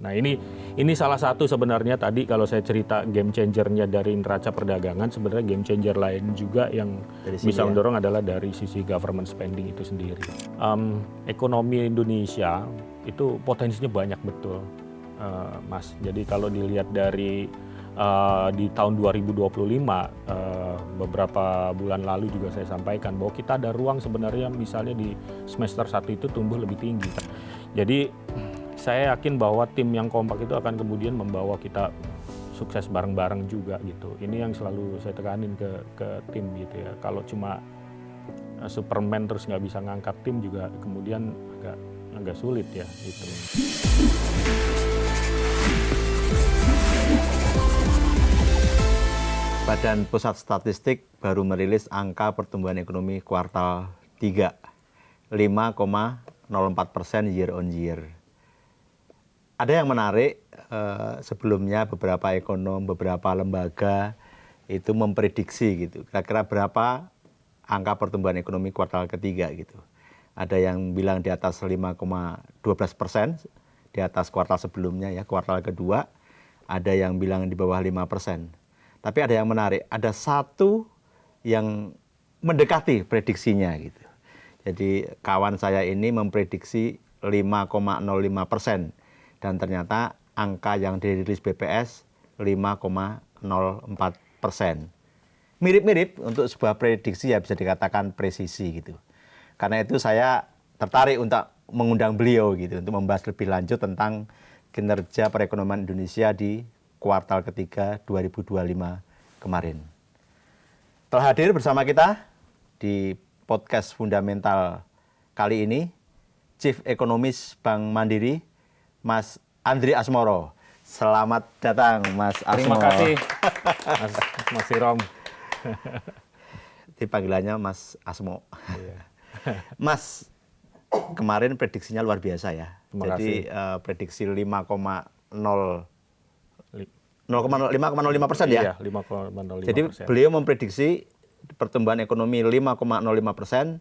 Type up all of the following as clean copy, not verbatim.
Nah ini salah satu sebenarnya tadi kalau saya cerita game changernya dari neraca perdagangan, sebenarnya game changer lain juga yang bisa mendorong adalah dari sisi government spending itu sendiri. Ekonomi Indonesia itu potensinya banyak betul, Mas. Jadi kalau dilihat dari di tahun 2025, beberapa bulan lalu juga saya sampaikan bahwa kita ada ruang sebenarnya misalnya di semester 1 itu tumbuh lebih tinggi. Jadi saya yakin bahwa tim yang kompak itu akan kemudian membawa kita sukses bareng-bareng juga gitu. Ini yang selalu saya tekanin ke tim gitu ya. Kalau cuma Superman terus nggak bisa ngangkat tim juga kemudian agak sulit ya gitu. Badan Pusat Statistik baru merilis angka pertumbuhan ekonomi kuartal 3, 5,04% year on year. Ada yang menarik, sebelumnya beberapa ekonom, beberapa lembaga itu memprediksi gitu, kira-kira berapa angka pertumbuhan ekonomi kuartal ketiga gitu. Ada yang bilang di atas 5,12%, di atas kuartal sebelumnya ya, kuartal kedua. Ada yang bilang di bawah 5%. Tapi ada yang menarik, ada satu yang mendekati prediksinya gitu. Jadi kawan saya ini memprediksi 5,05%. Dan ternyata angka yang dirilis BPS 5,04%. Mirip-mirip untuk sebuah prediksi ya bisa dikatakan presisi gitu. Karena itu saya tertarik untuk mengundang beliau gitu untuk membahas lebih lanjut tentang kinerja perekonomian Indonesia di kuartal ketiga 2025 kemarin. Telah hadir bersama kita di podcast fundamental kali ini Chief Ekonomis Bank Mandiri, Mas Andri Asmoro. Selamat datang, Mas Asmoro. Terima kasih, Mas Irom. Dipanggilannya Mas Asmo. Mas, kemarin prediksinya luar biasa ya. Jadi prediksi 5,05% ya. Iya, 5,05%. Jadi beliau memprediksi pertumbuhan ekonomi 5,05%.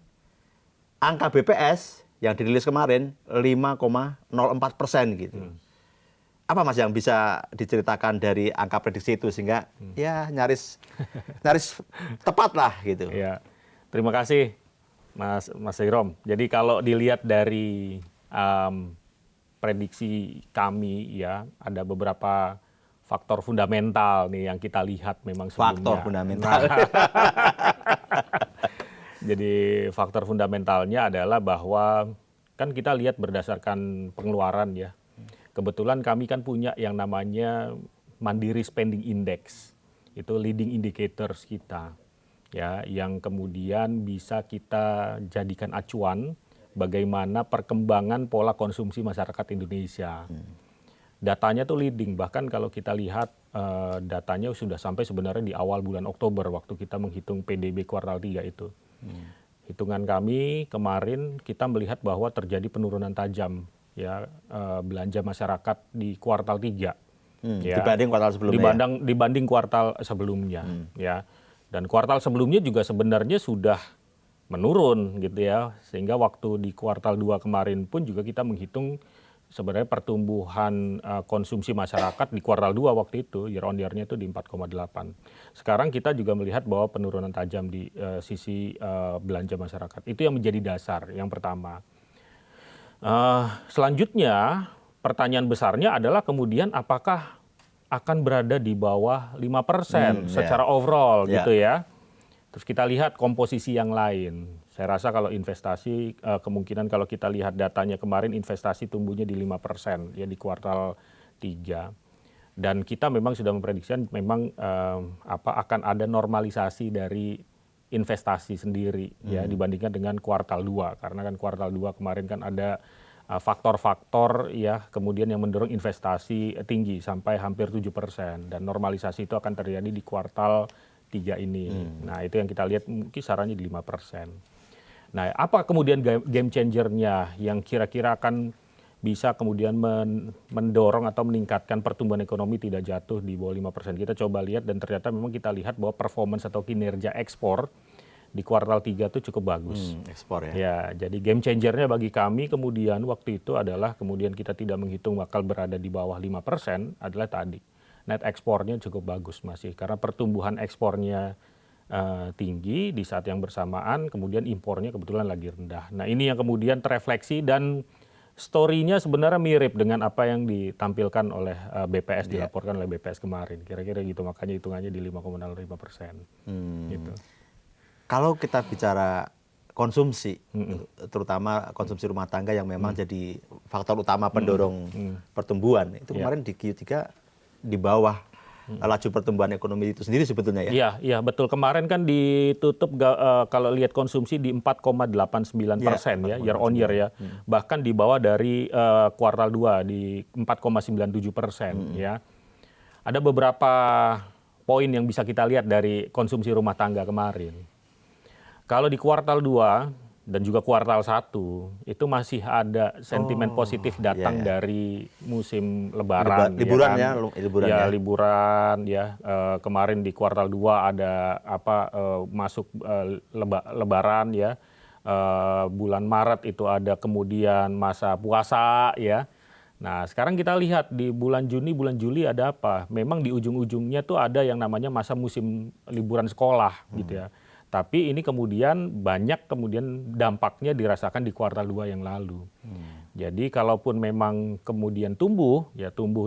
Angka BPS yang dirilis kemarin 5,04% gitu. Apa Mas yang bisa diceritakan dari angka prediksi itu sehingga ya nyaris tepat lah gitu. Ya, terima kasih Mas Irom. Jadi kalau dilihat dari prediksi kami ya ada beberapa faktor fundamental nih yang kita lihat memang sebelumnya. Faktor fundamental. Jadi faktor fundamentalnya adalah bahwa kan kita lihat berdasarkan pengeluaran ya. Kebetulan kami kan punya yang namanya Mandiri Spending Index. Itu leading indicators kita. Ya, yang kemudian bisa kita jadikan acuan bagaimana perkembangan pola konsumsi masyarakat Indonesia. Datanya tuh leading, bahkan kalau kita lihat datanya sudah sampai sebenarnya di awal bulan Oktober waktu kita menghitung PDB kuartal 3 itu. Hitungan kami kemarin kita melihat bahwa terjadi penurunan tajam ya belanja masyarakat di kuartal 3. Ya, dibanding kuartal sebelumnya. Dibanding kuartal sebelumnya ya. Dan kuartal sebelumnya juga sebenarnya sudah menurun gitu ya. Sehingga waktu di kuartal 2 kemarin pun juga kita menghitung sebenarnya pertumbuhan konsumsi masyarakat di kuartal 2 waktu itu year on year-nya itu di 4,8. Sekarang kita juga melihat bahwa penurunan tajam di sisi belanja masyarakat. Itu yang menjadi dasar yang pertama. Selanjutnya pertanyaan besarnya adalah kemudian apakah akan berada di bawah 5% secara overall gitu ya. Terus kita lihat komposisi yang lain. Saya rasa kalau investasi kemungkinan kalau kita lihat datanya kemarin investasi tumbuhnya di 5% ya di kuartal 3. Dan kita memang sudah memprediksi memang akan ada normalisasi dari investasi sendiri ya dibandingkan dengan kuartal 2 karena kan kuartal 2 kemarin kan ada faktor-faktor ya kemudian yang mendorong investasi tinggi sampai hampir 7% dan normalisasi itu akan terjadi di kuartal 3 ini. Nah, itu yang kita lihat kisarannya di 5%. Nah, apa kemudian game changer-nya yang kira-kira akan bisa kemudian mendorong atau meningkatkan pertumbuhan ekonomi tidak jatuh di bawah 5%. Kita coba lihat dan ternyata memang kita lihat bahwa performance atau kinerja ekspor di kuartal 3 itu cukup bagus. Ekspor ya. Ya, jadi game changernya bagi kami kemudian waktu itu adalah kemudian kita tidak menghitung bakal berada di bawah 5% adalah tadi. Net ekspornya cukup bagus masih karena pertumbuhan ekspornya tinggi di saat yang bersamaan, kemudian impornya kebetulan lagi rendah. Nah ini yang kemudian terefleksi dan story-nya sebenarnya mirip dengan apa yang ditampilkan oleh BPS, dilaporkan oleh BPS kemarin. Kira-kira gitu, makanya hitungannya di 5,05%. Gitu. Kalau kita bicara konsumsi, terutama konsumsi rumah tangga yang memang jadi faktor utama pendorong pertumbuhan, itu kemarin di Q3 di bawah laju pertumbuhan ekonomi itu sendiri sebetulnya ya? Iya betul. Kemarin kan ditutup kalau lihat konsumsi di 4,89% ya, year on year ya. Bahkan di bawah dari kuartal 2 di 4,97% ya. Ada beberapa poin yang bisa kita lihat dari konsumsi rumah tangga kemarin. Kalau di kuartal 2 dan juga kuartal 1 itu masih ada sentimen positif datang dari musim lebaran. Liburan ya. Kemarin di kuartal 2 ada masuk lebaran ya. Bulan Maret itu ada kemudian masa puasa ya. Nah, sekarang kita lihat di bulan Juni, bulan Juli ada apa? Memang di ujung-ujungnya tuh ada yang namanya masa musim liburan sekolah gitu ya. Tapi ini kemudian banyak dampaknya dirasakan di kuartal 2 yang lalu. Jadi kalaupun memang kemudian tumbuh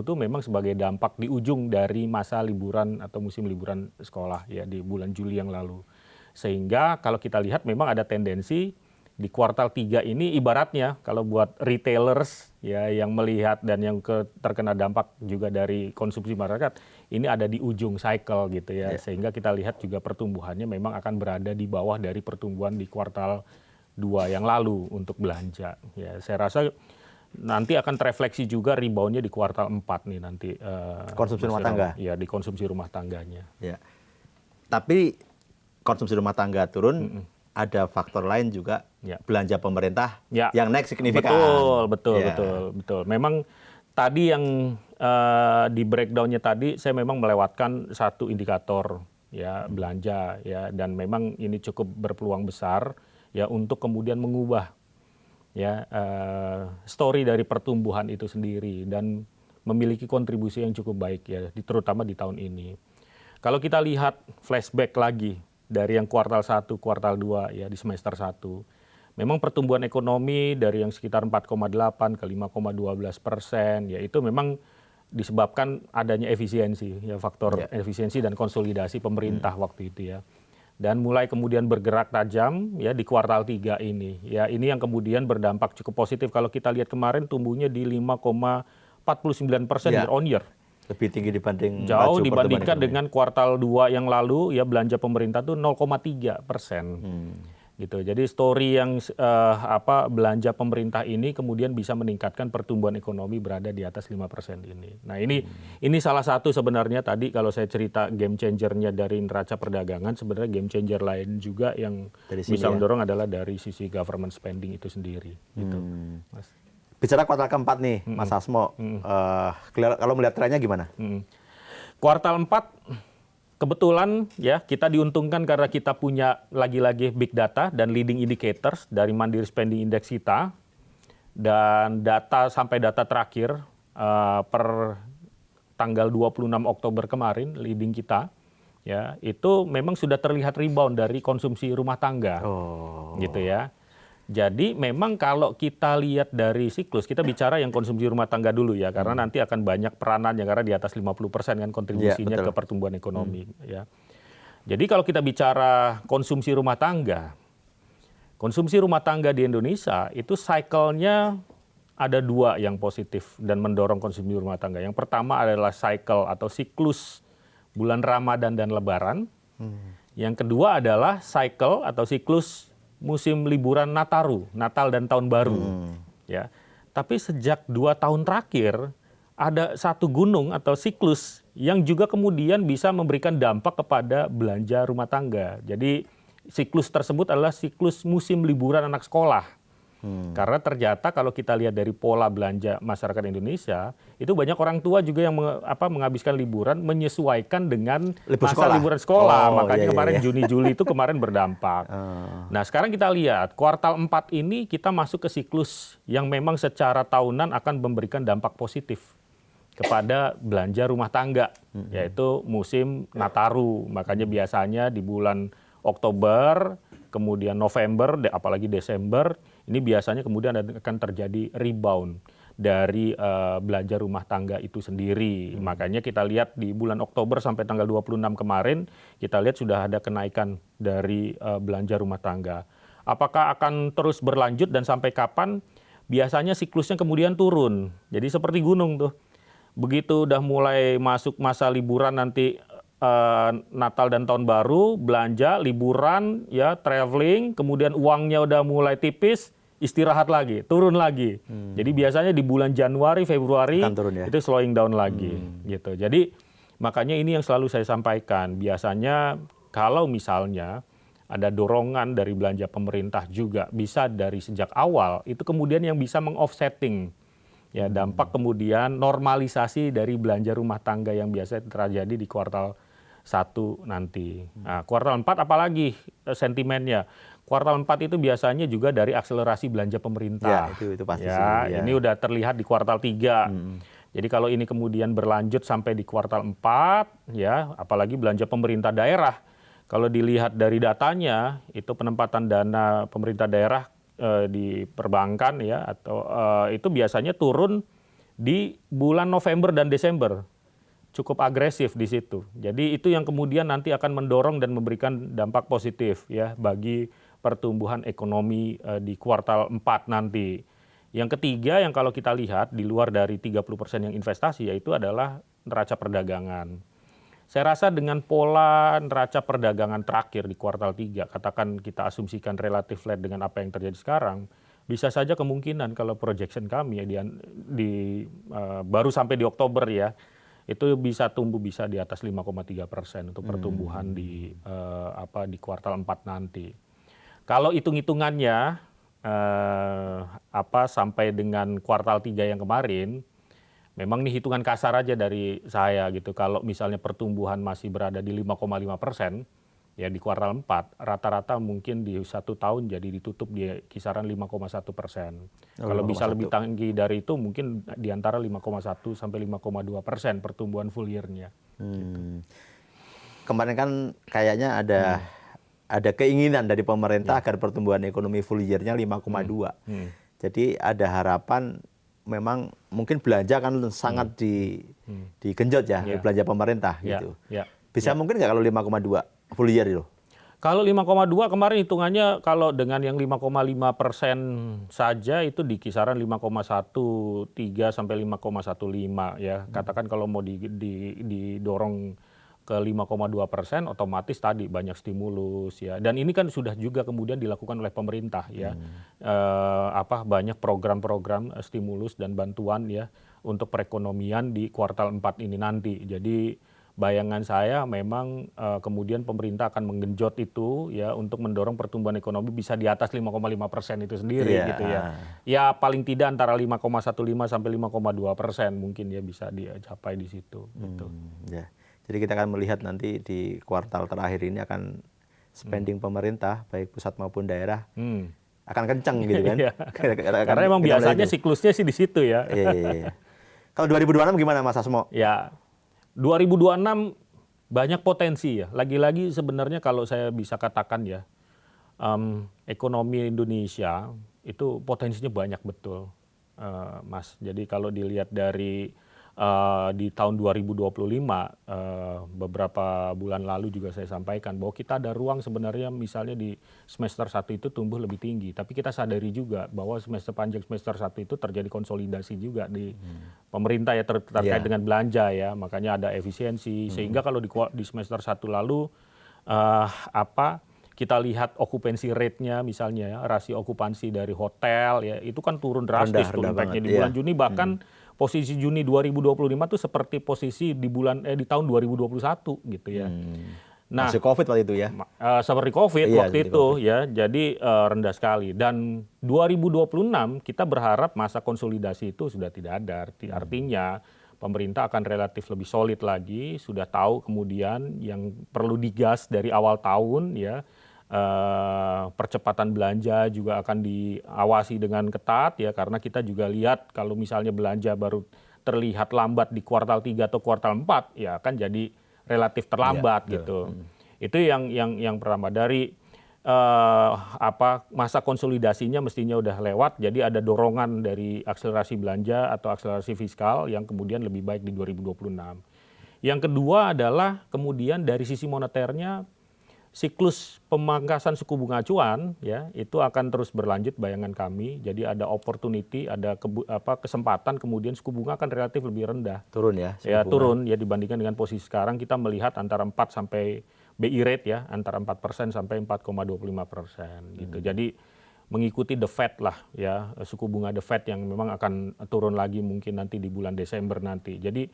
tuh memang sebagai dampak di ujung dari masa liburan atau musim liburan sekolah ya di bulan Juli yang lalu. Sehingga kalau kita lihat memang ada tendensi di kuartal 3 ini ibaratnya kalau buat retailers ya yang melihat dan yang terkena dampak juga dari konsumsi masyarakat, ini ada di ujung cycle gitu ya. Sehingga kita lihat juga pertumbuhannya memang akan berada di bawah dari pertumbuhan di kuartal 2 yang lalu untuk belanja. Ya, saya rasa nanti akan terefleksi juga reboundnya di kuartal 4 nih nanti. Konsumsi rumah tangga? Ya, di konsumsi rumah tangganya. Ya. Tapi konsumsi rumah tangga turun, ada faktor lain juga belanja pemerintah yang naik signifikan. Betul. Memang tadi yang di breakdownnya tadi saya memang melewatkan satu indikator ya belanja ya, dan memang ini cukup berpeluang besar ya untuk kemudian mengubah ya story dari pertumbuhan itu sendiri dan memiliki kontribusi yang cukup baik ya, terutama di tahun ini. Kalau kita lihat flashback lagi dari yang kuartal 1, kuartal 2 ya di semester 1. Memang pertumbuhan ekonomi dari yang sekitar 4,8 ke 5,12%, ya itu memang disebabkan adanya efisiensi, ya faktor efisiensi dan konsolidasi pemerintah waktu itu ya. Dan mulai kemudian bergerak tajam ya di kuartal 3 ini. Ya ini yang kemudian berdampak cukup positif. Kalau kita lihat kemarin tumbuhnya di 5,49% year on year. Lebih tinggi dibanding jauh dibandingkan dengan kuartal 2 yang lalu ya belanja pemerintah tuh 0,3%. Gitu. Jadi story yang belanja pemerintah ini kemudian bisa meningkatkan pertumbuhan ekonomi berada di atas 5% ini. Nah, ini salah satu sebenarnya tadi kalau saya cerita game changer-nya dari neraca perdagangan, sebenarnya game changer lain juga yang bisa mendorong adalah dari sisi government spending itu sendiri gitu. Mas. Bicara kuartal keempat nih, Mas Asmo, kalau melihat trennya gimana? Kuartal 4, kebetulan ya kita diuntungkan karena kita punya lagi-lagi big data dan leading indicators dari Mandiri Spending Index kita. Dan sampai data terakhir per tanggal 26 Oktober kemarin, leading kita, ya itu memang sudah terlihat rebound dari konsumsi rumah tangga. Gitu ya. Jadi memang kalau kita lihat dari siklus, kita bicara yang konsumsi rumah tangga dulu ya, karena nanti akan banyak peranannya, karena di atas 50% kan kontribusinya ke pertumbuhan ekonomi. Ya. Jadi kalau kita bicara konsumsi rumah tangga di Indonesia itu cycle-nya ada 2 yang positif dan mendorong konsumsi rumah tangga. Yang pertama adalah cycle atau siklus bulan Ramadan dan Lebaran. Yang kedua adalah cycle atau siklus musim liburan Nataru, Natal dan Tahun Baru. Ya. Tapi sejak 2 tahun terakhir ada satu gunung atau siklus yang juga kemudian bisa memberikan dampak kepada belanja rumah tangga. Jadi siklus tersebut adalah siklus musim liburan anak sekolah. Karena ternyata kalau kita lihat dari pola belanja masyarakat Indonesia, itu banyak orang tua juga yang menghabiskan liburan menyesuaikan dengan masa liburan sekolah. Makanya kemarin Juni-Juli itu kemarin berdampak. Nah sekarang kita lihat kuartal 4 ini kita masuk ke siklus yang memang secara tahunan akan memberikan dampak positif kepada belanja rumah tangga, yaitu musim Nataru. Makanya biasanya di bulan Oktober, kemudian November, apalagi Desember, ini biasanya kemudian akan terjadi rebound dari belanja rumah tangga itu sendiri. Makanya kita lihat di bulan Oktober sampai tanggal 26 kemarin, kita lihat sudah ada kenaikan dari belanja rumah tangga. Apakah akan terus berlanjut dan sampai kapan? Biasanya siklusnya kemudian turun. Jadi seperti gunung tuh. Begitu udah mulai masuk masa liburan nanti Natal dan Tahun Baru, belanja, liburan, ya traveling, kemudian uangnya udah mulai tipis, istirahat lagi, turun lagi. Jadi biasanya di bulan Januari, Februari itu slowing down lagi, gitu. Jadi makanya ini yang selalu saya sampaikan. Biasanya kalau misalnya ada dorongan dari belanja pemerintah juga bisa dari sejak awal, itu kemudian yang bisa meng-offsetting ya dampak kemudian normalisasi dari belanja rumah tangga yang biasa terjadi di kuartal 1 nanti. Nah, kuartal 4 apalagi sentimennya. Kuartal 4 itu biasanya juga dari akselerasi belanja pemerintah. Ya, itu pasti ya, sih. Ya. Ini udah terlihat di kuartal 3. Jadi kalau ini kemudian berlanjut sampai di kuartal 4, ya, apalagi belanja pemerintah daerah. Kalau dilihat dari datanya, itu penempatan dana pemerintah daerah di perbankan ya atau itu biasanya turun di bulan November dan Desember. Cukup agresif di situ. Jadi itu yang kemudian nanti akan mendorong dan memberikan dampak positif ya bagi pertumbuhan ekonomi di kuartal 4 nanti. Yang ketiga yang kalau kita lihat di luar dari 30% yang investasi yaitu adalah neraca perdagangan. Saya rasa dengan pola neraca perdagangan terakhir di kuartal 3, katakan kita asumsikan relatif flat dengan apa yang terjadi sekarang, bisa saja kemungkinan kalau projection kami ya baru sampai di Oktober ya, itu bisa tumbuh bisa di atas 5,3% untuk pertumbuhan di kuartal 4 nanti. Kalau hitung-hitungannya sampai dengan kuartal 3 yang kemarin, memang nih hitungan kasar aja dari saya gitu. Kalau misalnya pertumbuhan masih berada di 5,5%, ya di kuartal 4, rata-rata mungkin di 1 tahun jadi ditutup di kisaran 5,1%. Kalau bisa lebih tinggi dari itu mungkin di antara 5,1 sampai 5,2% pertumbuhan full year-nya. Gitu. Kemarin kan kayaknya ada keinginan dari pemerintah agar pertumbuhan ekonomi full year-nya 5,2. Jadi ada harapan memang mungkin belanja kan sangat digenjot ya, belanja pemerintah gitu. Bisa mungkin nggak kalau 5,2 full year itu? Kalau 5,2 kemarin hitungannya kalau dengan yang 5,5% saja itu di kisaran 5,13 sampai 5,15 ya. Katakan kalau mau didorong ke 5,2% otomatis tadi banyak stimulus ya. Dan ini kan sudah juga kemudian dilakukan oleh pemerintah ya. Banyak program-program stimulus dan bantuan ya untuk perekonomian di kuartal 4 ini nanti. Jadi bayangan saya memang kemudian pemerintah akan menggenjot itu ya untuk mendorong pertumbuhan ekonomi bisa di atas 5,5% itu sendiri gitu ya. Ya paling tidak antara 5,15 sampai 5,2% mungkin ya bisa dicapai di situ gitu. Ya. Jadi kita akan melihat nanti di kuartal terakhir ini akan spending pemerintah baik pusat maupun daerah akan kencang gitu kan. Karena emang biasanya siklusnya sih di situ ya. Kalau 2026 gimana Mas Asmo? Ya 2026 banyak potensi ya. Lagi-lagi sebenarnya kalau saya bisa katakan ya, ekonomi Indonesia itu potensinya banyak betul, Mas. Jadi kalau dilihat dari di tahun 2025, beberapa bulan lalu juga saya sampaikan bahwa kita ada ruang sebenarnya misalnya di semester 1 itu tumbuh lebih tinggi. Tapi kita sadari juga bahwa panjang semester 1 itu terjadi konsolidasi juga di pemerintah ya terkait dengan belanja ya. Makanya ada efisiensi. Sehingga kalau di semester 1 lalu kita lihat okupansi rate-nya misalnya ya, rasio okupansi dari hotel ya itu kan turun drastis tuh impact-nya di bulan Juni bahkan posisi Juni 2025 tuh seperti posisi di tahun 2021 gitu ya. Nah, masih COVID waktu itu ya. Seperti COVID Iya, waktu seperti itu COVID. ya, jadi rendah sekali. Dan 2026 kita berharap masa konsolidasi itu sudah tidak ada. Artinya pemerintah akan relatif lebih solid lagi, sudah tahu kemudian yang perlu digas dari awal tahun ya. Percepatan belanja juga akan diawasi dengan ketat ya, karena kita juga lihat kalau misalnya belanja baru terlihat lambat di kuartal 3 atau kuartal 4 ya akan jadi relatif terlambat gitu. Itu yang pertama. Dari masa konsolidasinya mestinya udah lewat, jadi ada dorongan dari akselerasi belanja atau akselerasi fiskal yang kemudian lebih baik di 2026. Yang kedua adalah kemudian dari sisi moneternya, siklus pemangkasan suku bunga acuan ya itu akan terus berlanjut bayangan kami. Jadi ada opportunity, ada kesempatan kemudian suku bunga akan relatif lebih rendah. Turun ya. Ya turun ya dibandingkan dengan posisi sekarang kita melihat antara 4 sampai BI rate ya antara 4% sampai 4,25% gitu. Jadi mengikuti the Fed lah ya, suku bunga the Fed yang memang akan turun lagi mungkin nanti di bulan Desember nanti. Jadi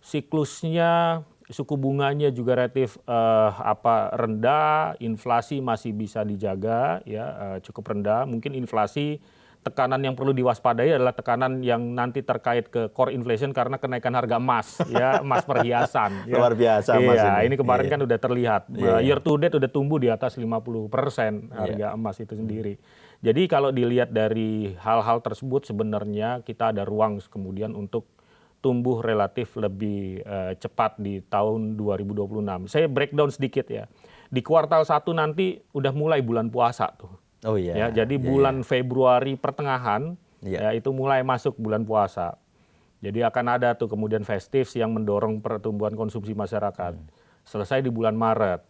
siklusnya suku bunganya juga relatif rendah, inflasi masih bisa dijaga ya, cukup rendah. Mungkin inflasi tekanan yang perlu diwaspadai adalah tekanan yang nanti terkait ke core inflation karena kenaikan harga emas ya, emas perhiasan. Luar biasa emas ini kemarin kan udah terlihat. Year to date udah tumbuh di atas 50% harga emas itu sendiri. Jadi kalau dilihat dari hal-hal tersebut sebenarnya kita ada ruang kemudian untuk tumbuh relatif lebih cepat di tahun 2026. Saya breakdown sedikit ya. Di kuartal 1 nanti udah mulai bulan puasa tuh. Oh iya. Ya, jadi bulan Februari pertengahan ya itu mulai masuk bulan puasa. Jadi akan ada tuh kemudian festive yang mendorong pertumbuhan konsumsi masyarakat. Selesai di bulan Maret.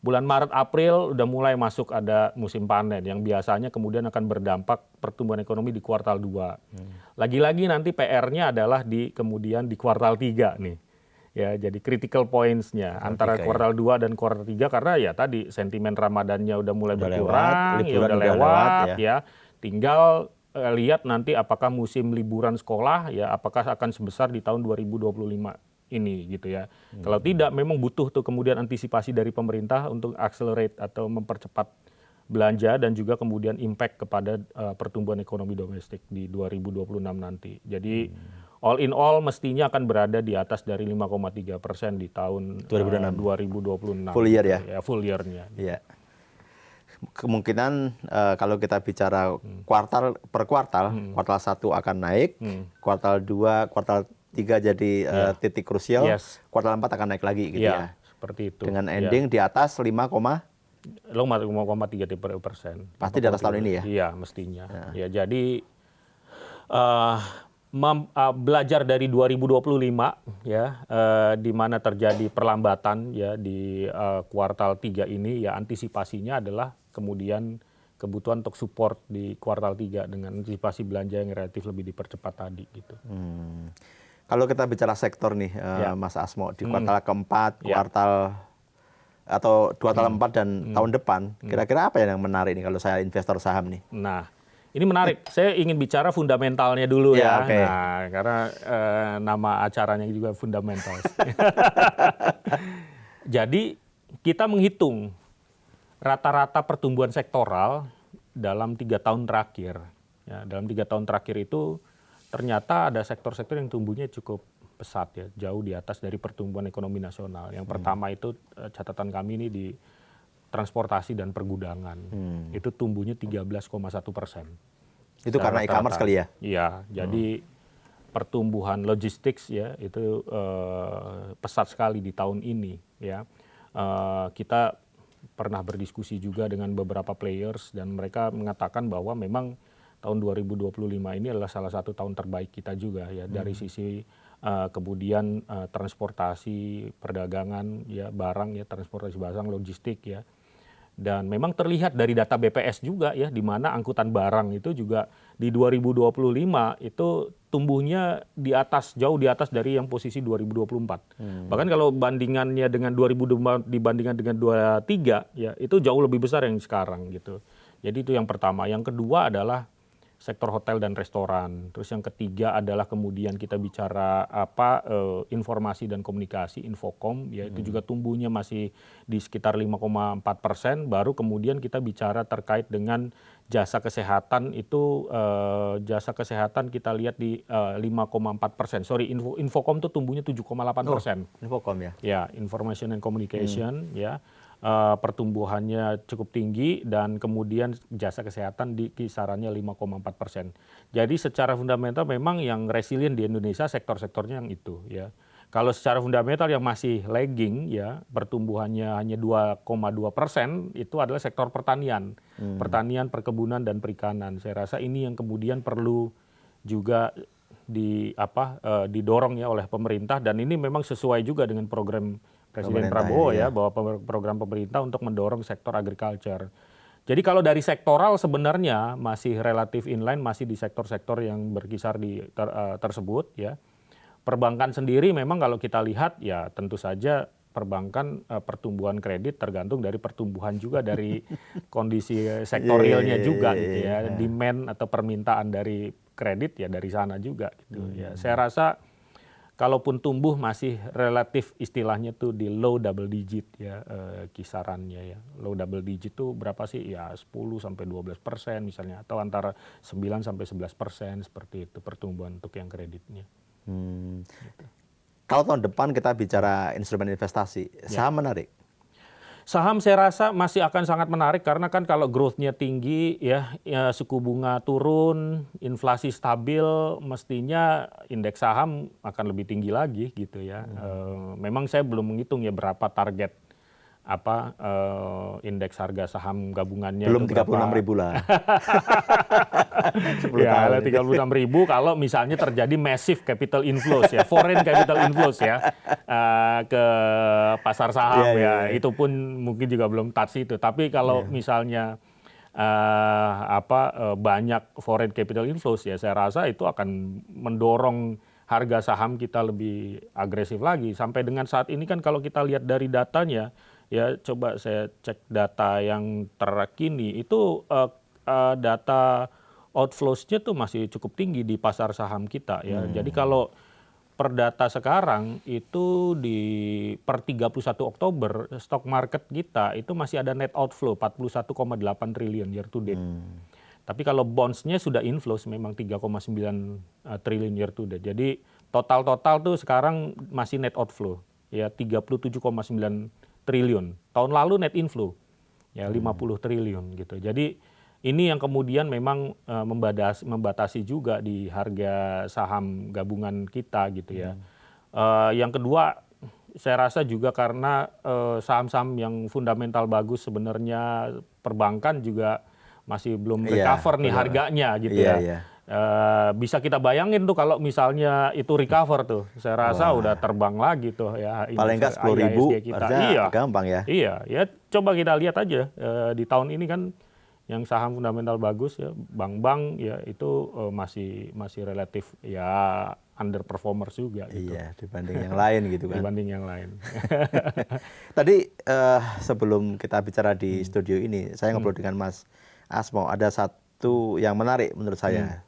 Bulan Maret April udah mulai masuk ada musim panen yang biasanya kemudian akan berdampak pertumbuhan ekonomi di kuartal 2. Lagi-lagi nanti PR-nya adalah kemudian di kuartal 3 nih. Ya, jadi critical points-nya antara kuartal 2 dan kuartal 3 karena ya tadi sentimen Ramadannya udah mulai berkurang, udah lewat ya. Tinggal lihat nanti apakah musim liburan sekolah ya apakah akan sebesar di tahun 2025 ini gitu ya. Kalau tidak memang butuh tuh kemudian antisipasi dari pemerintah untuk accelerate atau mempercepat belanja dan juga kemudian impact kepada pertumbuhan ekonomi domestik di 2026 nanti. Jadi all in all mestinya akan berada di atas dari 5,3% di tahun 2026. Full year ya? Ya full year-nya. Iya. Kemungkinan kalau kita bicara kuartal per kuartal, kuartal 1 akan naik, kuartal 2, kuartal 3 jadi titik krusial, kuartal 4 akan naik lagi gitu ya. Seperti itu. Dengan ending di atas 5,3%. Pasti di atas tahun ini ya? Iya, mestinya. Ya, jadi belajar dari 2025 ya, di mana terjadi perlambatan ya di kuartal 3 ini ya antisipasinya adalah kemudian kebutuhan untuk support di kuartal 3 dengan antisipasi belanja yang relatif lebih dipercepat tadi gitu. Kalau kita bicara sektor nih, Mas Asmo, di kuartal keempat, kuartal atau kuartal 4 dan tahun depan, kira-kira apa yang menarik nih kalau saya investor saham nih? Nah, ini menarik. Saya ingin bicara fundamentalnya dulu ya. Okay. Nah, karena nama acaranya juga fundamental. Jadi kita menghitung rata-rata pertumbuhan sektoral dalam 3 tahun terakhir. Ya, dalam 3 tahun terakhir itu ternyata ada sektor-sektor yang tumbuhnya cukup pesat ya, jauh di atas dari pertumbuhan ekonomi nasional. Yang pertama itu catatan kami ini di transportasi dan pergudangan. Itu tumbuhnya 13,1%. Itu karena e-commerce kali ya? Iya, jadi pertumbuhan logistik ya itu pesat sekali di tahun ini ya. Kita pernah berdiskusi juga dengan beberapa players dan mereka mengatakan bahwa memang tahun 2025 ini adalah salah satu tahun terbaik kita juga ya dari sisi kemudian transportasi, perdagangan ya barang ya, transportasi barang, logistik ya. Dan memang terlihat dari data BPS juga ya, di mana angkutan barang itu juga di 2025 itu tumbuhnya jauh di atas dari yang posisi 2024. Bahkan kalau bandingannya dengan 2024 dibandingkan dengan 2023 ya itu jauh lebih besar yang sekarang gitu. Jadi itu yang pertama. Yang kedua adalah sektor hotel dan restoran. Terus yang ketiga adalah kemudian kita bicara informasi dan komunikasi, Infocom, ya itu juga tumbuhnya masih di sekitar 5,4%. Baru kemudian kita bicara terkait dengan jasa kesehatan itu jasa kesehatan kita lihat di 5,4%. Sorry, Infocom tuh tumbuhnya 7,8%. Infocom ya. Ya, information and communication ya. Pertumbuhannya cukup tinggi dan kemudian jasa kesehatan di kisarannya 5,4%. Jadi secara fundamental memang yang resilient di Indonesia sektor-sektornya yang itu ya. Kalau secara fundamental yang masih lagging ya pertumbuhannya hanya 2,2% itu adalah sektor pertanian, pertanian, perkebunan dan perikanan. Saya rasa ini yang kemudian perlu juga didorong ya oleh pemerintah dan ini memang sesuai juga dengan program Presiden Prabowo ya, bahwa program pemerintah untuk mendorong sektor agriculture. Jadi kalau dari sektoral sebenarnya masih relatif inline, masih di sektor-sektor yang berkisar di tersebut ya. Perbankan sendiri memang kalau kita lihat ya tentu saja perbankan pertumbuhan kredit tergantung dari pertumbuhan juga dari kondisi sektor realnya juga gitu ya. Demand atau permintaan dari kredit ya dari sana juga gitu ya. Saya rasa kalaupun tumbuh masih relatif istilahnya tuh di low double digit ya kisarannya ya. Low double digit tuh berapa sih? Ya 10-12% misalnya atau antara 9-11% seperti itu pertumbuhan untuk yang kreditnya. Gitu. Kalau tahun depan kita bicara instrumen investasi, saham menarik? Saham saya rasa masih akan sangat menarik karena kan kalau growth-nya tinggi ya suku bunga turun, inflasi stabil, mestinya indeks saham akan lebih tinggi lagi gitu ya. Memang saya belum menghitung ya berapa target indeks harga saham gabungannya. Belum 36.000 lah. Ya 36.000 kalau misalnya terjadi massive capital inflows ya, foreign capital inflows ya ke pasar saham itu pun mungkin juga belum touch itu. Tapi kalau misalnya banyak foreign capital inflows ya, saya rasa itu akan mendorong harga saham kita lebih agresif lagi. Sampai dengan saat ini kan kalau kita lihat dari datanya, ya coba saya cek data yang terkini itu data outflows-nya tuh masih cukup tinggi di pasar saham kita ya. Jadi kalau per data sekarang itu per 31 Oktober stock market kita itu masih ada net outflow 41,8 triliun year to date. Tapi kalau bonds-nya sudah inflows memang 3,9 triliun year to date. Jadi total tuh sekarang masih net outflow ya 37,9 triliun. Tahun lalu net inflow ya 50 triliun gitu. Jadi ini yang kemudian memang membatasi juga di harga saham gabungan kita gitu ya. Yang kedua saya rasa juga karena saham-saham yang fundamental bagus sebenarnya perbankan juga masih belum recover nih harganya gitu ya. Bisa kita bayangin tuh kalau misalnya itu recover tuh, saya rasa udah terbang lagi tuh ya. Paling nggak 10.000 harusnya gampang ya. Iya, ya coba kita lihat aja di tahun ini kan yang saham fundamental bagus ya, bank-bank ya itu masih relatif ya underperformers juga gitu. Iya, dibanding yang lain gitu kan. Dibanding yang lain. Tadi sebelum kita bicara di studio ini, saya ngobrol dengan Mas Asmo, ada satu yang menarik menurut saya.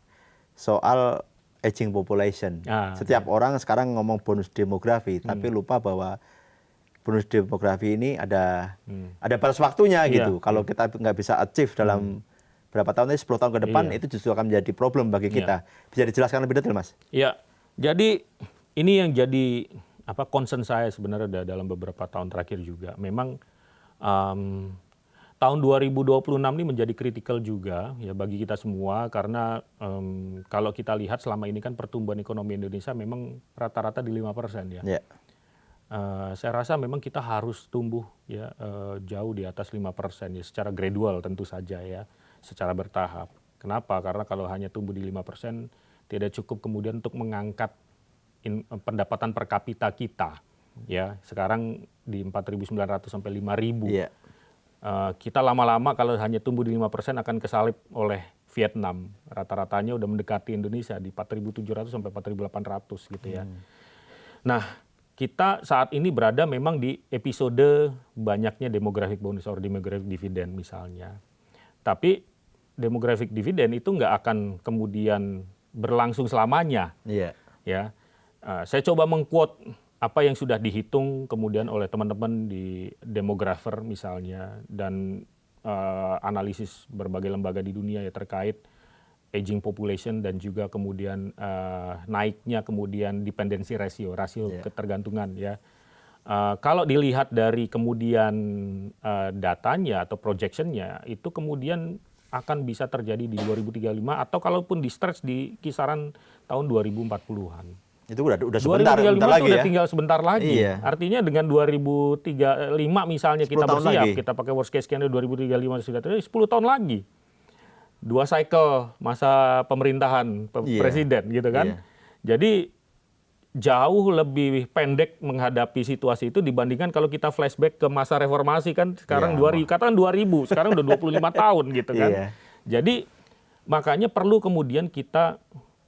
Soal aging population. Setiap orang sekarang ngomong bonus demografi, tapi lupa bahwa bonus demografi ini ada batas waktunya gitu. Kalau kita nggak bisa achieve dalam berapa tahun, 10 tahun ke depan, itu justru akan menjadi problem bagi kita. Bisa dijelaskan lebih detail, Mas? Iya, jadi ini yang jadi concern saya sebenarnya dalam beberapa tahun terakhir juga. Memang tahun 2026 ini menjadi kritikal juga ya bagi kita semua karena kalau kita lihat selama ini kan pertumbuhan ekonomi Indonesia memang rata-rata di 5% ya. Saya rasa memang kita harus tumbuh ya jauh di atas 5% ya secara gradual tentu saja ya, secara bertahap. Kenapa? Karena kalau hanya tumbuh di 5% tidak cukup kemudian untuk mengangkat pendapatan per kapita kita ya. Sekarang di 4.900 sampai 5.000. Kita lama-lama kalau hanya tumbuh di 5% akan kesalip oleh Vietnam. Rata-ratanya udah mendekati Indonesia di 4.700 sampai 4.800 gitu ya. Nah, kita saat ini berada memang di episode banyaknya demographic bonus or demographic dividend misalnya. Tapi demographic dividend itu nggak akan kemudian berlangsung selamanya. Iya. Ya, saya coba mengquote apa yang sudah dihitung kemudian oleh teman-teman di demografer misalnya dan analisis berbagai lembaga di dunia ya terkait aging population dan juga kemudian naiknya kemudian dependency rasio ketergantungan ya. Kalau dilihat dari kemudian datanya atau projectionnya itu kemudian akan bisa terjadi di 2035 atau kalaupun di stretch di kisaran tahun 2040-an. Itu udah sebentar, 2035 bentar lagi udah ya. tinggal sebentar lagi. Iya. Artinya dengan 2035 misalnya 10 kita tahun bersiap, lagi. kita pakai worst case scenario 2035 sudah terjadi 10 tahun lagi. 2 cycle masa pemerintahan Iya. presiden gitu kan. Iya. Jadi jauh lebih pendek menghadapi situasi itu dibandingkan kalau kita flashback ke masa reformasi kan sekarang Iya, 2000, katakan 2000, sekarang udah 25 tahun gitu kan. Iya. Jadi makanya perlu kemudian kita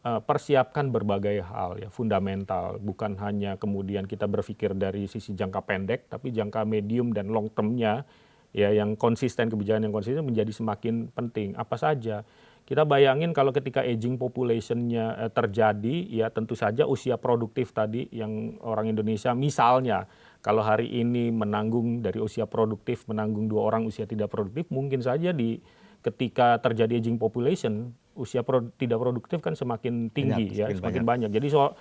persiapkan berbagai hal ya fundamental, bukan hanya kemudian kita berpikir dari sisi jangka pendek tapi jangka medium dan long termnya ya yang konsisten, kebijakan yang konsisten menjadi semakin penting. Apa saja? Kita bayangin kalau ketika aging population-nya terjadi, ya tentu saja usia produktif tadi yang orang Indonesia misalnya, kalau hari ini menanggung dari usia produktif, menanggung 2 orang usia tidak produktif, mungkin saja ketika terjadi aging population, usia tidak produktif kan semakin tinggi, semakin banyak. Jadi 1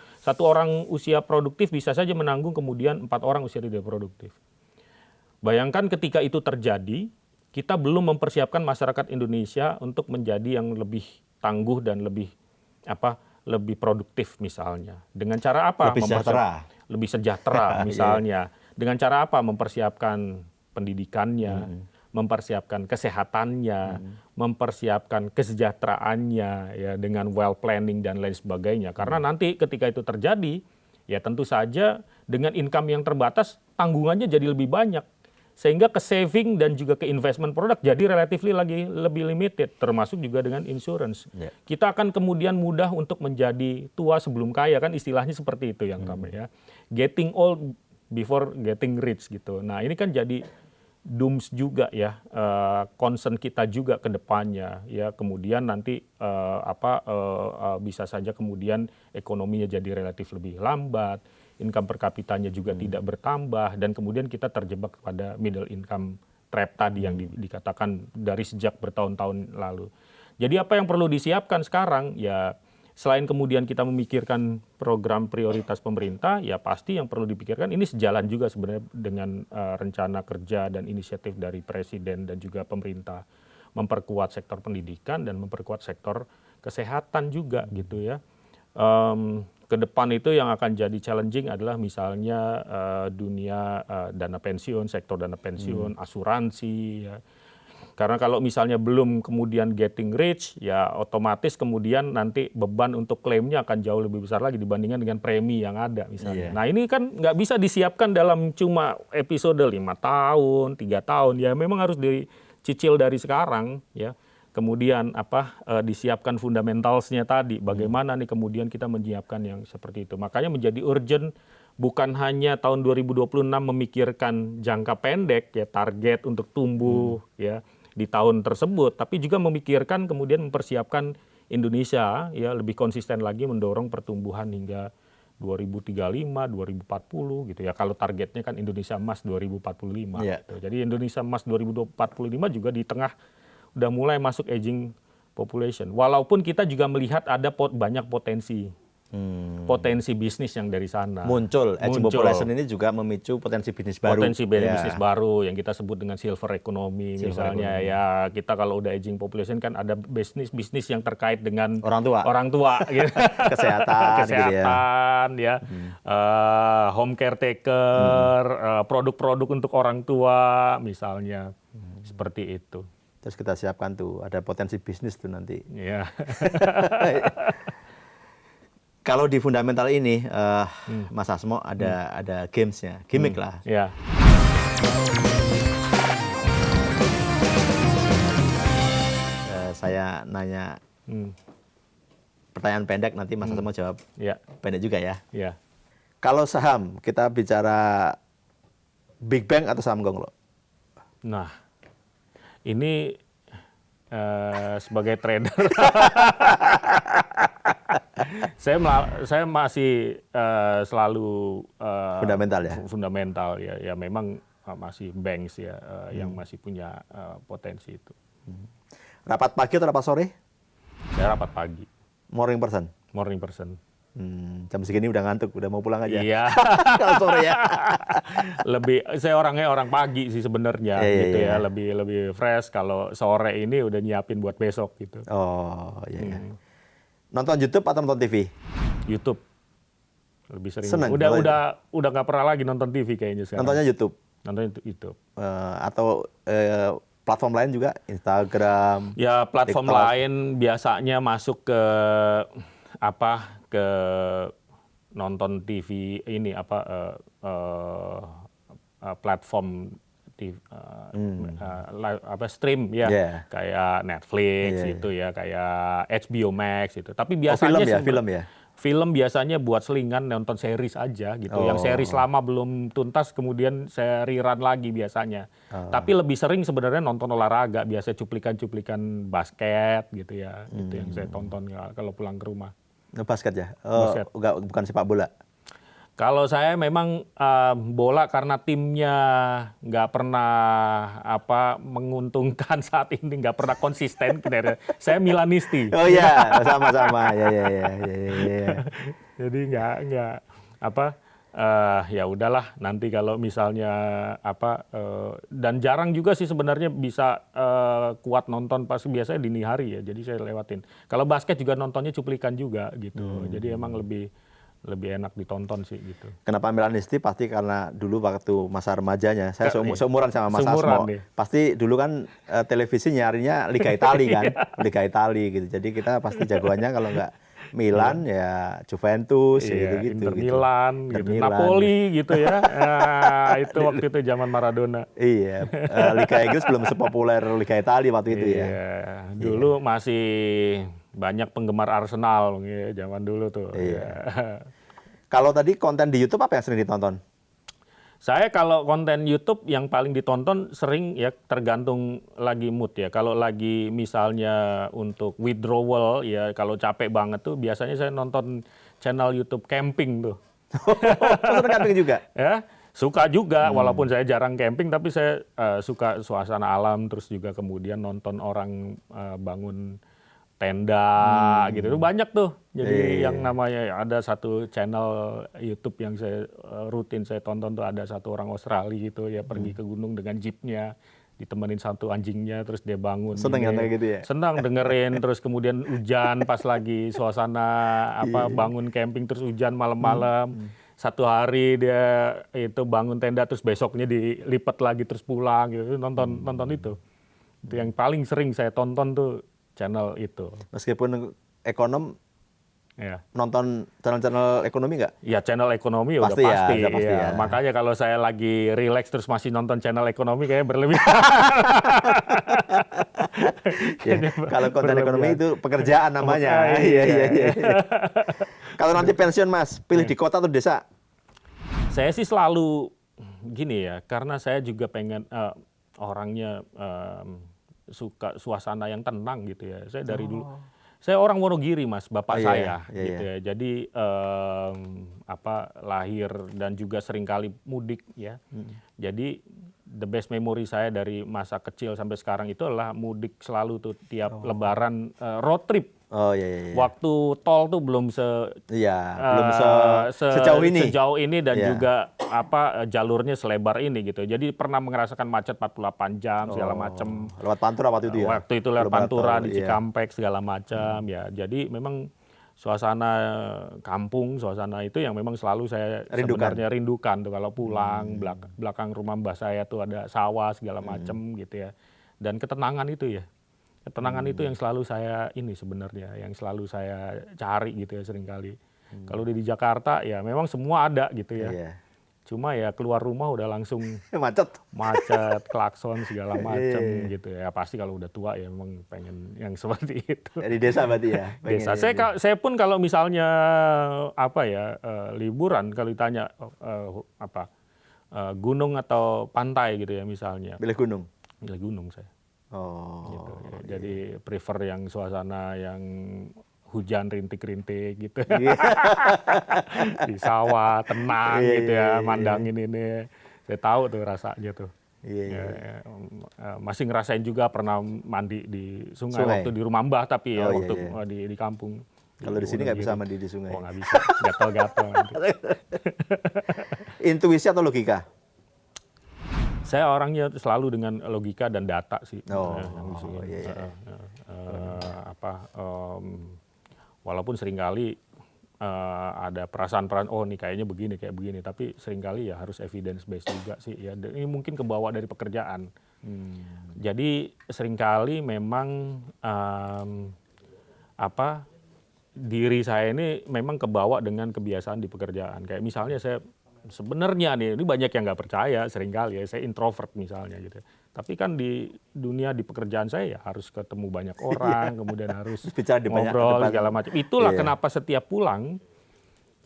orang usia produktif bisa saja menanggung kemudian 4 orang usia tidak produktif. Bayangkan ketika itu terjadi, kita belum mempersiapkan masyarakat Indonesia untuk menjadi yang lebih tangguh dan lebih produktif misalnya. Dengan cara apa? Lebih sejahtera misalnya. Dengan cara apa? Mempersiapkan pendidikannya, mempersiapkan kesehatannya, mempersiapkan kesejahteraannya ya dengan well planning dan lain sebagainya. Karena nanti ketika itu terjadi, ya tentu saja dengan income yang terbatas tanggungannya jadi lebih banyak. Sehingga ke saving dan juga ke investment produk jadi relatively lagi lebih limited, termasuk juga dengan insurance. Yeah. Kita akan kemudian mudah untuk menjadi tua sebelum kaya, kan istilahnya seperti itu yang ramai ya. Getting old before getting rich gitu. Nah ini kan jadi dooms juga ya, concern kita juga ke depannya ya. Kemudian nanti bisa saja kemudian ekonominya jadi relatif lebih lambat. Income per kapitanya juga tidak bertambah dan kemudian kita terjebak pada middle income trap tadi yang dikatakan dari sejak bertahun-tahun lalu. Jadi apa yang perlu disiapkan sekarang ya selain kemudian kita memikirkan program prioritas pemerintah ya pasti yang perlu dipikirkan ini sejalan juga sebenarnya dengan rencana kerja dan inisiatif dari presiden dan juga pemerintah memperkuat sektor pendidikan dan memperkuat sektor kesehatan juga gitu ya. Ke depan itu yang akan jadi challenging adalah misalnya dunia dana pensiun, sektor dana pensiun, asuransi ya. Karena kalau misalnya belum kemudian getting rich ya otomatis kemudian nanti beban untuk klaimnya akan jauh lebih besar lagi dibandingkan dengan premi yang ada misalnya. Nah ini kan nggak bisa disiapkan dalam cuma episode 5 tahun, 3 tahun ya memang harus dicicil dari sekarang ya. Kemudian disiapkan fundamentalsnya tadi, bagaimana nih kemudian kita menyiapkan yang seperti itu. Makanya menjadi urgent bukan hanya tahun 2026 memikirkan jangka pendek ya target untuk tumbuh ya di tahun tersebut, tapi juga memikirkan kemudian mempersiapkan Indonesia ya lebih konsisten lagi mendorong pertumbuhan hingga 2035, 2040 gitu ya. Kalau targetnya kan Indonesia Emas 2045 gitu. Jadi Indonesia Emas 2045 juga di tengah udah mulai masuk aging population. Walaupun kita juga melihat ada banyak potensi bisnis yang dari sana. Muncul. Aging population ini juga memicu potensi bisnis baru. Bisnis baru yang kita sebut dengan silver economy misalnya. Ya kita kalau udah aging population kan ada bisnis yang terkait dengan orang tua gitu. Kesehatan ya. Home caretaker, produk-produk untuk orang tua misalnya. Seperti itu. Terus kita siapkan tuh, ada potensi bisnis tuh nanti. Iya. Kalau di fundamental ini, Mas Asmo ada gamesnya, gimmick lah. Iya. Saya nanya pertanyaan pendek, nanti Mas Asmo jawab pendek juga ya. Iya. Kalau saham, kita bicara Big Bang atau saham Gonglo? Nah, ini sebagai trader. Saya masih selalu Fundamental ya? Fundamental ya. Ya memang masih banks ya yang masih punya potensi itu. Rapat pagi atau rapat sore? Saya rapat pagi, Morning person? morning person. Jam segini udah ngantuk, udah mau pulang aja. Iya. Kalau sore ya. Saya orangnya orang pagi sih sebenarnya gitu ya, lebih fresh. Kalau sore ini udah nyiapin buat besok gitu. Oh, iya. Nonton YouTube atau nonton TV? YouTube lebih sering. Seneng Udah nggak pernah lagi nonton TV kayaknya sekarang. Nontonnya YouTube? Nonton YouTube. Atau platform lain juga? Instagram? Ya platform TikTok. lain biasanya masuk ke nonton TV ini platform TV, stream ya, Yeah. kayak Netflix gitu ya, kayak HBO Max itu. Tapi film biasanya ya, film ya. film biasanya buat selingan nonton series aja gitu. Yang series lama belum tuntas kemudian saya rerun lagi biasanya. Tapi lebih sering sebenarnya nonton olahraga, biasa cuplikan-cuplikan basket gitu ya. Itu yang saya tonton kalau pulang ke rumah. Basket ya? Basket. Bukan sepak bola? Kalau saya memang bola karena timnya nggak pernah menguntungkan saat ini, nggak pernah konsisten. Saya Milanisti. Oh iya, sama-sama. Ya. Jadi nggak ya udahlah nanti kalau misalnya dan jarang juga sih sebenarnya bisa kuat nonton pas biasanya dini hari ya. Jadi saya lewatin. Kalau basket juga nontonnya cuplikan juga gitu. Jadi emang lebih enak ditonton sih gitu. Kenapa Milanisti? Pasti karena dulu waktu masa remajanya, saya seumuran sama Mas Asmo. Nih. Pasti dulu kan televisi nyarinya Liga Italia kan, Liga Italia gitu. Jadi kita pasti jagoannya kalau nggak Milan ya Juventus gitu. Inter Milan, gitu. Napoli gitu ya. Itu waktu itu zaman Maradona. Iya, Liga Inggris belum sepopuler Liga Italia waktu itu ya. Dulu masih banyak penggemar Arsenal ya, zaman dulu tuh. Iya. Kalau tadi konten di YouTube apa yang sering ditonton? Saya kalau konten YouTube yang paling ditonton sering ya tergantung lagi mood ya. Kalau lagi misalnya untuk withdrawal ya, kalau capek banget tuh biasanya saya nonton channel YouTube camping tuh. Nonton camping juga? Ya, suka juga walaupun saya jarang camping tapi saya suka suasana alam, terus juga kemudian nonton orang bangun tenda gitu. Itu banyak tuh. Jadi yang namanya ada satu channel YouTube yang saya rutin saya tonton tuh, ada satu orang Australia gitu ya, pergi ke gunung dengan jeepnya, ditemenin satu anjingnya, terus dia bangun. Seneng gitu ya? Senang dengerin, terus kemudian hujan pas lagi suasana bangun camping terus hujan malam-malam. Satu hari dia itu bangun tenda terus besoknya dilipat lagi terus pulang gitu. Nonton itu. Itu yang paling sering saya tonton tuh, channel itu. Meskipun ekonom, Ya. nonton channel-channel ekonomi nggak? Ya channel ekonomi Pasti udah ya, pasti. udah pasti ya. Makanya kalau saya lagi relax terus masih nonton channel ekonomi kayaknya berlebihan. Kalau konten ekonomi itu pekerjaan namanya. Iya. Kalau nanti pensiun Mas, pilih di kota atau desa? Saya sih selalu gini ya, karena saya juga pengen orangnya suka suasana yang tenang gitu ya. Saya dari dulu, saya orang Wonogiri Mas, bapak saya gitu ya. Jadi lahir dan juga seringkali mudik ya. Jadi the best memory saya dari masa kecil sampai sekarang itu adalah mudik selalu tuh tiap Lebaran, road trip. Oh iya. Waktu tol tuh belum belum sejauh ini dan juga jalurnya selebar ini gitu. Jadi pernah merasakan macet 48 jam segala macam. Lewat Pantura waktu itu ya? Waktu itu lewat Pantura di Cikampek segala macam ya. Jadi memang suasana kampung, suasana itu yang memang selalu saya sebenarnya rindukan tuh kalau pulang. Belakang rumah mbah saya tuh ada sawah segala macam gitu ya. Dan ketenangan itu ya. Ketenangan itu yang selalu saya sebenarnya, yang selalu saya cari gitu ya seringkali. Kalau di Jakarta ya memang semua ada gitu ya. Cuma ya keluar rumah udah langsung macet, klakson segala macam gitu ya. Pasti kalau udah tua ya memang pengen yang seperti itu. Di desa berarti ya? Desa. Saya pun kalau misalnya liburan, kalau ditanya gunung atau pantai gitu ya misalnya. Pilih gunung? Pilih gunung saya. Oh. gitu. Ya. Iya. Jadi prefer yang suasana yang hujan rintik-rintik gitu. Iya. Di sawah, tenang Iya, gitu iya, ya, iya, iya. mandangin ini. Saya tahu tuh rasanya tuh. Iya, Ya, iya. ya, masih ngerasain juga pernah mandi di sungai, Sungai? waktu di rumah Mbah, tapi ya Oh iya, waktu iya. di kampung. Kalau di sini nggak bisa Wonogiri. mandi di sungai. Oh, nggak bisa, gatal-gatal nanti. Intuisi atau logika? Saya orangnya selalu dengan logika dan data sih. Oh, Yang di sini. iya, iya. Walaupun seringkali ada perasaan-perasaan, oh nih kayaknya begini, kayak begini. Tapi seringkali ya harus evidence based juga sih. Ya, ini mungkin kebawa dari pekerjaan. Jadi seringkali memang diri saya ini memang kebawa dengan kebiasaan di pekerjaan. Kayak misalnya saya sebenarnya nih, ini banyak yang nggak percaya seringkali ya, saya introvert misalnya gitu. Tapi kan di dunia di pekerjaan saya ya harus ketemu banyak orang, kemudian harus Bicara di banyak ngobrol depan. segala macam. Itulah Iya. kenapa setiap pulang,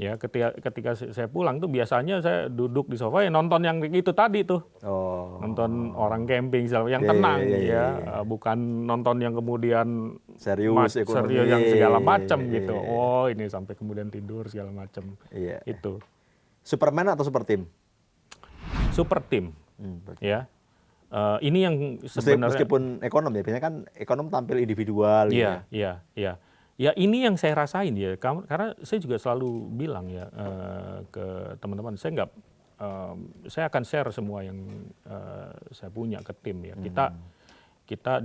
ya ketika saya pulang tuh biasanya saya duduk di sofa ya nonton yang itu tadi tuh. Oh. Nonton orang camping yang Iya, tenang iya, iya, ya, bukan nonton yang kemudian Serius, ekonomi. serius yang segala macam Iya, gitu. iya, iya. Oh, ini sampai kemudian tidur segala macam. Iya. Itu Superman atau super team? super team ya. Ini yang sebenarnya Meskipun ekonom ya, biasanya kan ekonom tampil individual. iya, iya, iya. Ya ini yang saya rasain ya, karena saya juga selalu bilang ya ke teman-teman, saya akan share semua yang saya punya ke tim ya. Kita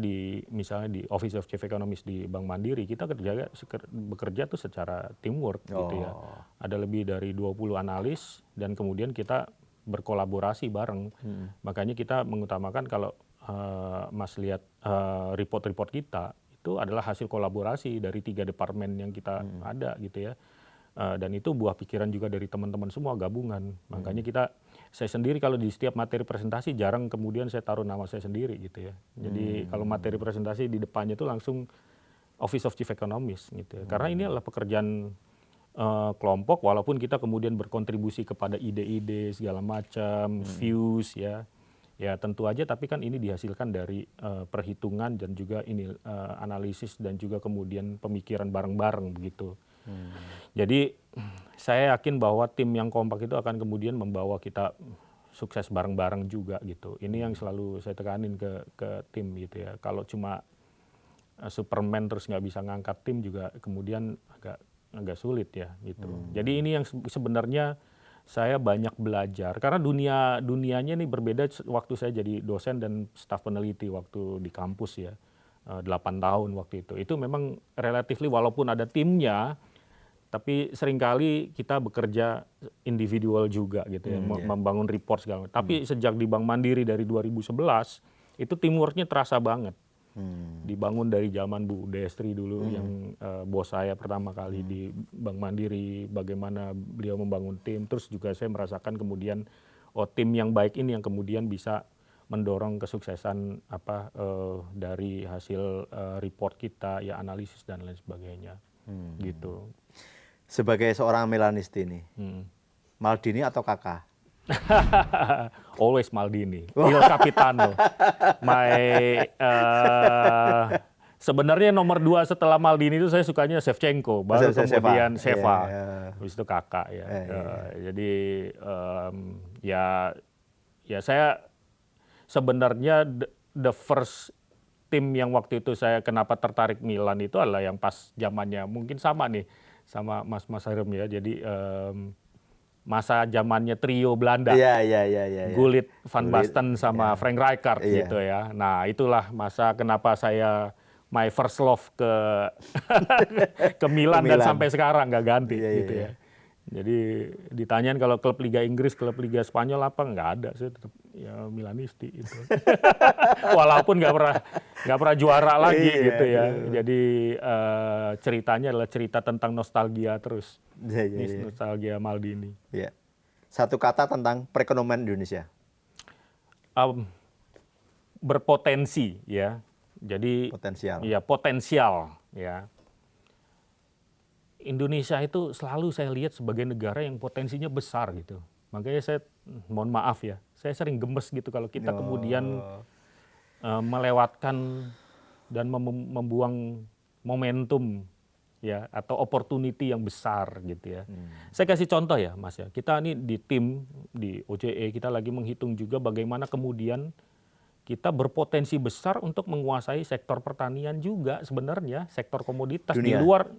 misalnya di Office of Chief Economist di Bank Mandiri, kita bekerja tuh secara teamwork gitu ya. Ada lebih dari 20 analis dan kemudian kita berkolaborasi bareng. Makanya kita mengutamakan kalau Mas lihat report-report kita itu adalah hasil kolaborasi dari 3 departemen yang kita ada gitu ya. Dan itu buah pikiran juga dari teman-teman semua gabungan. Makanya saya sendiri kalau di setiap materi presentasi jarang kemudian saya taruh nama saya sendiri gitu ya. Jadi kalau materi presentasi di depannya itu langsung Office of Chief Economist gitu ya. Karena ini adalah pekerjaan kelompok, walaupun kita kemudian berkontribusi kepada ide-ide segala macam, views ya. Ya tentu aja, tapi kan ini dihasilkan dari perhitungan dan juga ini analisis dan juga kemudian pemikiran bareng-bareng begitu. Jadi saya yakin bahwa tim yang kompak itu akan kemudian membawa kita sukses bareng-bareng juga gitu. Ini yang selalu saya tekanin ke tim gitu ya. Kalau cuma Superman terus nggak bisa ngangkat tim juga kemudian agak sulit ya gitu. Jadi ini yang sebenarnya saya banyak belajar karena dunianya ini berbeda waktu saya jadi dosen dan staf peneliti waktu di kampus ya. 8 tahun waktu itu. Itu memang relatifly walaupun ada timnya, tapi seringkali kita bekerja individual juga gitu ya, membangun report segala macam. Tapi sejak di Bank Mandiri dari 2011, itu teamworknya terasa banget. Dibangun dari zaman Bu Destri dulu yang bos saya pertama kali di Bank Mandiri, bagaimana beliau membangun tim. Terus juga saya merasakan kemudian tim yang baik ini yang kemudian bisa mendorong kesuksesan dari hasil report kita, ya analisis dan lain sebagainya. Gitu. Sebagai seorang Milanisti nih, Maldini atau Kakak? Always Maldini, Il Capitano. Sebenarnya nomor 2 setelah Maldini itu saya sukanya Shevchenko, baru kemudian Seva, habis itu Kakak ya. Jadi ya saya sebenarnya the first tim yang waktu itu saya kenapa tertarik Milan itu adalah yang pas zamannya mungkin sama nih sama Mas Harem ya. Jadi masa zamannya trio Belanda. Gullit, Van Basten sama Frank Rijkaard gitu ya. Nah, itulah masa kenapa saya my first love ke Milan dan sampai sekarang nggak ganti gitu ya. Jadi ditanyain kalau klub Liga Inggris, klub Liga Spanyol apa, nggak ada, saya tetap ya Milanisti itu. Walaupun nggak pernah juara lagi gitu ya. Jadi ceritanya adalah cerita tentang nostalgia terus. Nostalgia Maldini. Satu kata tentang perekonomian Indonesia. Berpotensi ya. Jadi potensial ya. Indonesia itu selalu saya lihat sebagai negara yang potensinya besar gitu. Makanya saya mohon maaf ya, saya sering gemes gitu kalau kita kemudian melewatkan dan membuang momentum ya atau opportunity yang besar gitu ya. Saya kasih contoh ya Mas ya. Kita ini di tim di OJE kita lagi menghitung juga bagaimana kemudian kita berpotensi besar untuk menguasai sektor pertanian juga sebenarnya, sektor komoditas di Dunia. luar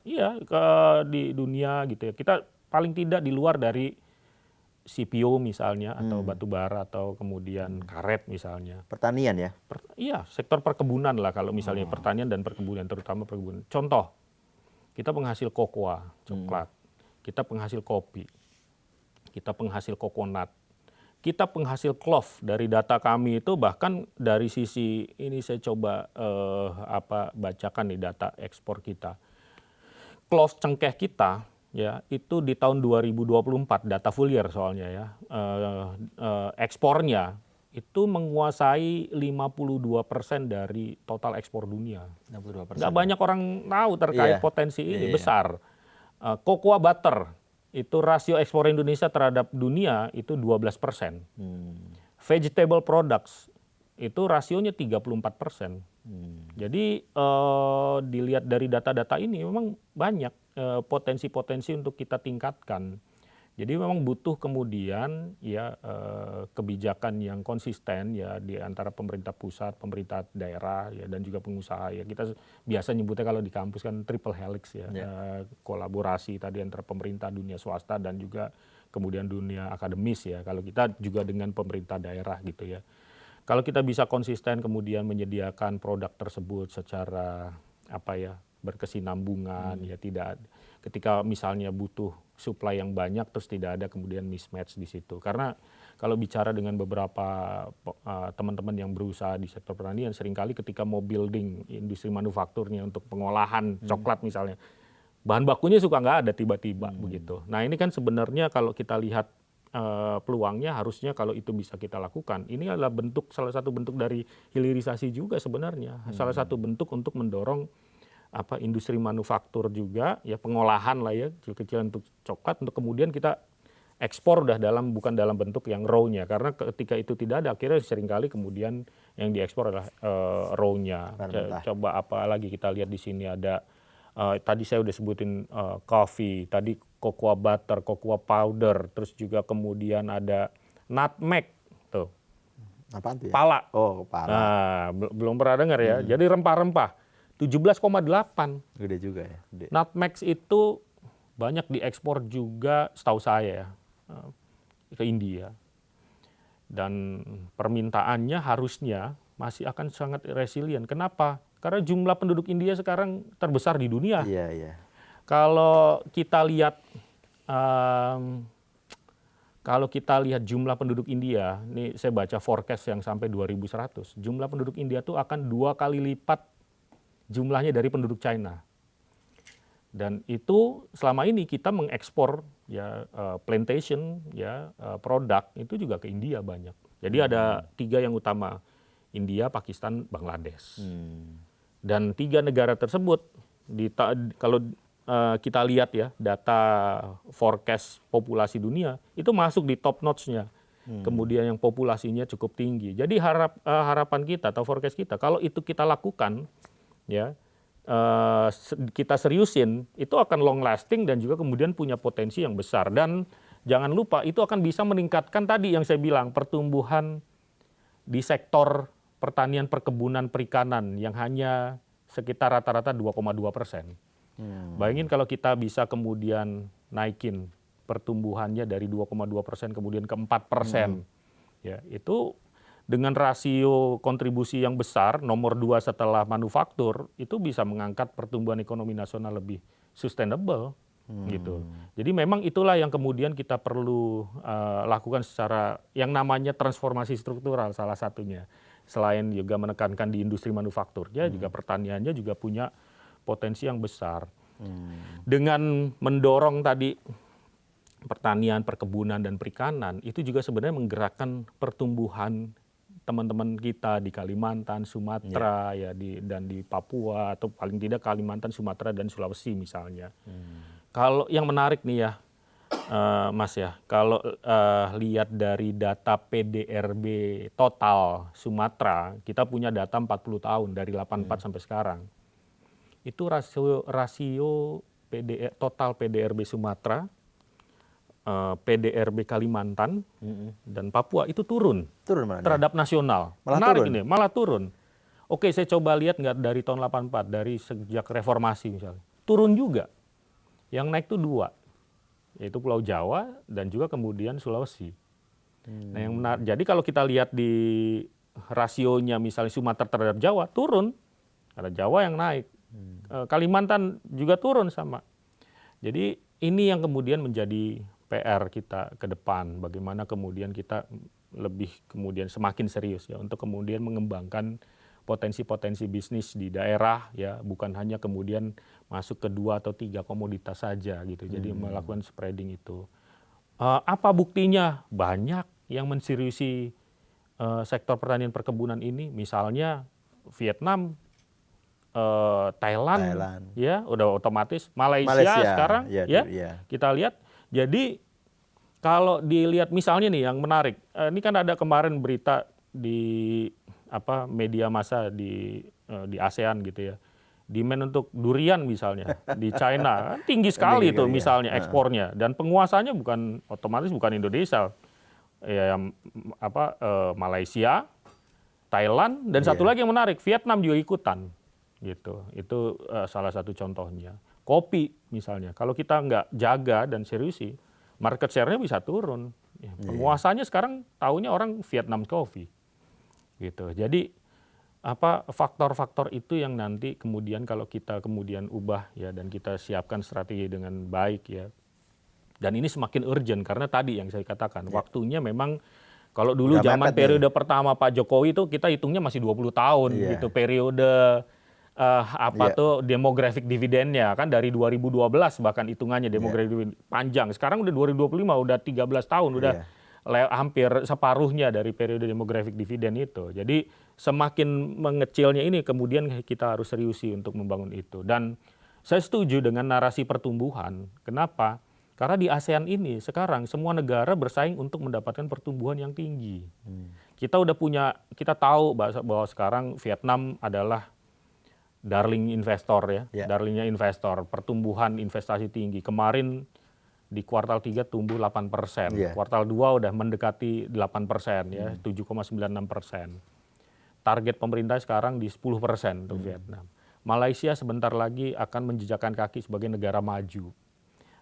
di dunia gitu ya. Kita paling tidak di luar dari CPO misalnya atau batu bara atau kemudian karet misalnya. Pertanian ya? Iya, sektor perkebunan lah kalau misalnya pertanian dan perkebunan, terutama perkebunan. Contoh, kita penghasil kokoa, coklat, kita penghasil kopi, kita penghasil kokonat, kita penghasil clove. Dari data kami itu bahkan dari sisi ini saya coba bacakan nih data ekspor kita. Clove cengkeh kita ya itu di tahun 2024 data full year soalnya ya ekspornya itu menguasai 52% dari total ekspor dunia. 62%. Nggak banyak orang tahu terkait potensi ini besar. Cocoa butter itu rasio ekspor Indonesia terhadap dunia itu 12%. Vegetable products itu rasionya 34%. Jadi dilihat dari data-data ini memang banyak potensi-potensi untuk kita tingkatkan. Jadi memang butuh kemudian ya kebijakan yang konsisten ya di antara pemerintah pusat, pemerintah daerah ya dan juga pengusaha ya. Kita biasa nyebutnya kalau di kampus kan triple helix ya. Kolaborasi tadi antara pemerintah, dunia swasta dan juga kemudian dunia akademis ya. Kalau kita juga dengan pemerintah daerah gitu ya. Kalau kita bisa konsisten kemudian menyediakan produk tersebut secara berkesinambungan ya tidak ketika misalnya butuh supply yang banyak terus tidak ada kemudian mismatch di situ. Karena kalau bicara dengan beberapa teman-teman yang berusaha di sektor pertanian seringkali ketika mau building industri manufakturnya untuk pengolahan coklat misalnya bahan bakunya suka nggak ada tiba-tiba begitu. Nah ini kan sebenarnya kalau kita lihat peluangnya harusnya kalau itu bisa kita lakukan. Ini adalah salah satu bentuk dari hilirisasi juga sebenarnya. Salah satu bentuk untuk mendorong industri manufaktur juga ya pengolahan lah ya kecil-kecilan untuk coklat untuk kemudian kita ekspor udah bukan dalam bentuk yang raw-nya karena ketika itu tidak ada akhirnya seringkali kemudian yang diekspor adalah raw-nya. Coba apa lagi kita lihat di sini ada tadi saya udah sebutin coffee, tadi cocoa butter, cocoa powder, terus juga kemudian ada nutmeg tuh. Apaan tuh ya? Pala. Oh, pala. Nah, belum pernah dengar ya. Jadi rempah-rempah 17,8. Gede juga ya. Gede. Nutmeg itu banyak diekspor juga setahu saya ya ke India. Dan permintaannya harusnya masih akan sangat resilient. Kenapa? Karena jumlah penduduk India sekarang terbesar di dunia. Iya, iya. Kalau kita lihat jumlah penduduk India, ini saya baca forecast yang sampai 2100, jumlah penduduk India tuh akan 2 kali lipat jumlahnya dari penduduk China. Dan itu selama ini kita mengekspor ya plantation ya produk itu juga ke India banyak. Jadi ada 3 yang utama, India, Pakistan, Bangladesh. Dan 3 negara tersebut kalau kita lihat ya data forecast populasi dunia itu masuk di top notch-nya. Kemudian yang populasinya cukup tinggi. Jadi harapan kita atau forecast kita kalau itu kita lakukan ya kita seriusin itu akan long lasting dan juga kemudian punya potensi yang besar dan jangan lupa itu akan bisa meningkatkan tadi yang saya bilang pertumbuhan di sektor pertanian, perkebunan, perikanan yang hanya sekitar rata-rata 2,2%. Bayangin kalau kita bisa kemudian naikin pertumbuhannya dari 2,2% kemudian ke 4%. Ya, itu dengan rasio kontribusi yang besar, nomor 2 setelah manufaktur, itu bisa mengangkat pertumbuhan ekonomi nasional lebih sustainable. Gitu. Jadi memang itulah yang kemudian kita perlu lakukan secara yang namanya transformasi struktural salah satunya. Selain juga menekankan di industri manufakturnya, juga pertaniannya juga punya potensi yang besar. Dengan mendorong tadi pertanian, perkebunan, dan perikanan, itu juga sebenarnya menggerakkan pertumbuhan teman-teman kita di Kalimantan, Sumatera, dan di Papua, atau paling tidak Kalimantan, Sumatera, dan Sulawesi misalnya. Kalau yang menarik nih ya, Mas ya, kalau lihat dari data PDRB total Sumatera, kita punya data 40 tahun dari 84 sampai sekarang. Itu rasio total PDRB Sumatera, PDRB Kalimantan, dan Papua itu turun Turun mana? terhadap nasional. Malah Menarik turun? ini, malah turun. Oke, saya coba lihat nggak dari tahun 84, dari sejak reformasi misalnya. Turun juga. Yang naik itu 2, yaitu Pulau Jawa dan juga kemudian Sulawesi. Nah, yang menarik, jadi kalau kita lihat di rasionya misalnya Sumatera terhadap Jawa, turun. Ada Jawa yang naik. Kalimantan juga turun sama. Jadi ini yang kemudian menjadi PR kita ke depan. Bagaimana kemudian kita lebih kemudian semakin serius ya untuk kemudian mengembangkan potensi-potensi bisnis di daerah ya, bukan hanya kemudian masuk ke 2 atau 3 komoditas saja gitu. Jadi melakukan spreading itu. Apa buktinya? Banyak yang menseriusi sektor pertanian perkebunan ini, misalnya Vietnam, Thailand, ya udah otomatis, Malaysia sekarang ya, kita lihat. Jadi kalau dilihat misalnya nih yang menarik, ini kan ada kemarin berita di media massa di ASEAN gitu ya, demand untuk durian misalnya di China kan tinggi sekali itu misalnya ekspornya, dan penguasanya otomatis bukan Indonesia, ya Malaysia, Thailand, dan satu lagi yang menarik, Vietnam juga ikutan gitu. Itu salah satu contohnya. Kopi misalnya, kalau kita nggak jaga dan seriusi, market share-nya bisa turun. Ya, penguasanya sekarang tahunya orang Vietnam Coffee gitu. Jadi faktor-faktor itu yang nanti kemudian kalau kita kemudian ubah ya, dan kita siapkan strategi dengan baik ya. Dan ini semakin urgent karena tadi yang saya katakan, waktunya memang kalau dulu zaman periode pertama Pak Jokowi itu kita hitungnya masih 20 tahun gitu, periode demographic dividennya kan dari 2012 bahkan hitungannya demographic dividend panjang. Sekarang udah 2025, udah 13 tahun, udah hampir separuhnya dari periode demographic dividend itu. Jadi semakin mengecilnya ini kemudian kita harus seriusi untuk membangun itu. Dan saya setuju dengan narasi pertumbuhan. Kenapa? Karena di ASEAN ini sekarang semua negara bersaing untuk mendapatkan pertumbuhan yang tinggi. Kita tahu bahwa sekarang Vietnam adalah darling investor ya, darlingnya investor, pertumbuhan investasi tinggi. Kemarin di kuartal 3 tumbuh 8%, kuartal 2 udah mendekati 8% ya, 7,96%. Target pemerintah sekarang di 10% untuk Vietnam. Malaysia sebentar lagi akan menjejakkan kaki sebagai negara maju.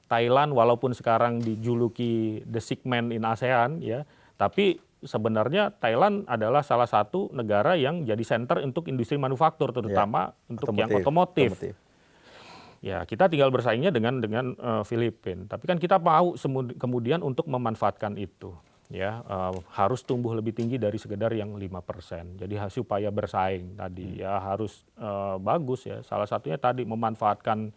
Thailand walaupun sekarang dijuluki the sick man in ASEAN ya, tapi sebenarnya Thailand adalah salah satu negara yang jadi center untuk industri manufaktur, terutama untuk yang otomotif. Ya, kita tinggal bersaingnya dengan Filipina. Tapi kan kita mau kemudian untuk memanfaatkan itu. Ya, harus tumbuh lebih tinggi dari sekedar yang 5%. Jadi supaya bersaing tadi ya harus bagus ya. Salah satunya tadi memanfaatkan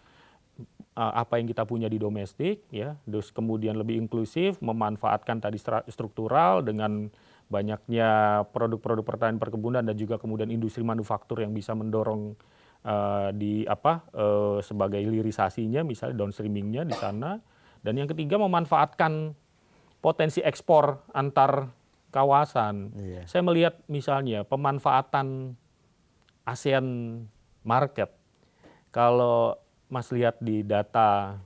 apa yang kita punya di domestik ya, terus kemudian lebih inklusif, memanfaatkan tadi struktural dengan banyaknya produk-produk pertanian perkebunan dan juga kemudian industri manufaktur yang bisa mendorong sebagai hilirisasinya misalnya downstreamingnya di sana. Dan yang ketiga memanfaatkan potensi ekspor antar kawasan. Saya melihat misalnya pemanfaatan ASEAN market. Kalau Mas lihat di data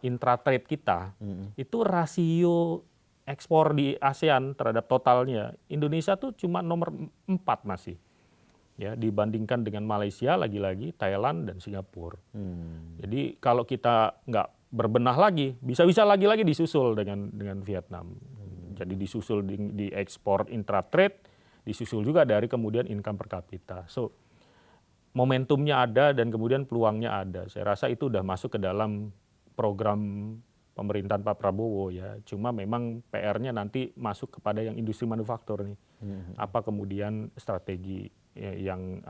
intratrade kita, itu rasio ekspor di ASEAN terhadap totalnya, Indonesia tuh cuma nomor 4 masih. Ya, dibandingkan dengan Malaysia lagi-lagi, Thailand dan Singapura. Jadi kalau kita nggak berbenah lagi, bisa-bisa lagi-lagi disusul dengan Vietnam. Jadi disusul di ekspor intratrade, disusul juga dari kemudian income per kapita. So momentumnya ada dan kemudian peluangnya ada. Saya rasa itu udah masuk ke dalam program pemerintahan Pak Prabowo ya. Cuma memang PR-nya nanti masuk kepada yang industri manufaktur nih. Apa kemudian strategi yang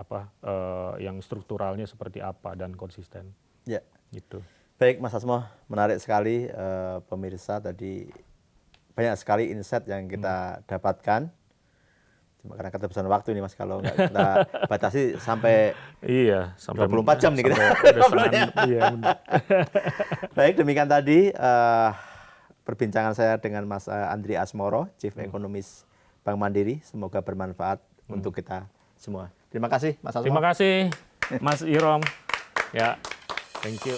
strukturalnya seperti apa dan konsisten. Ya. Gitu. Baik Mas Asmo, menarik sekali pemirsa tadi, banyak sekali insight yang kita dapatkan. Karena keterbatasan waktu ini Mas, kalau nggak kita batasi sampai 24 jam nih kita. Baik, demikian tadi perbincangan saya dengan Mas Andri Asmoro, Chief Economist Bank Mandiri. Semoga bermanfaat untuk kita semua. Terima kasih Mas Asmoro. Terima kasih Mas Irom. Ya, thank you.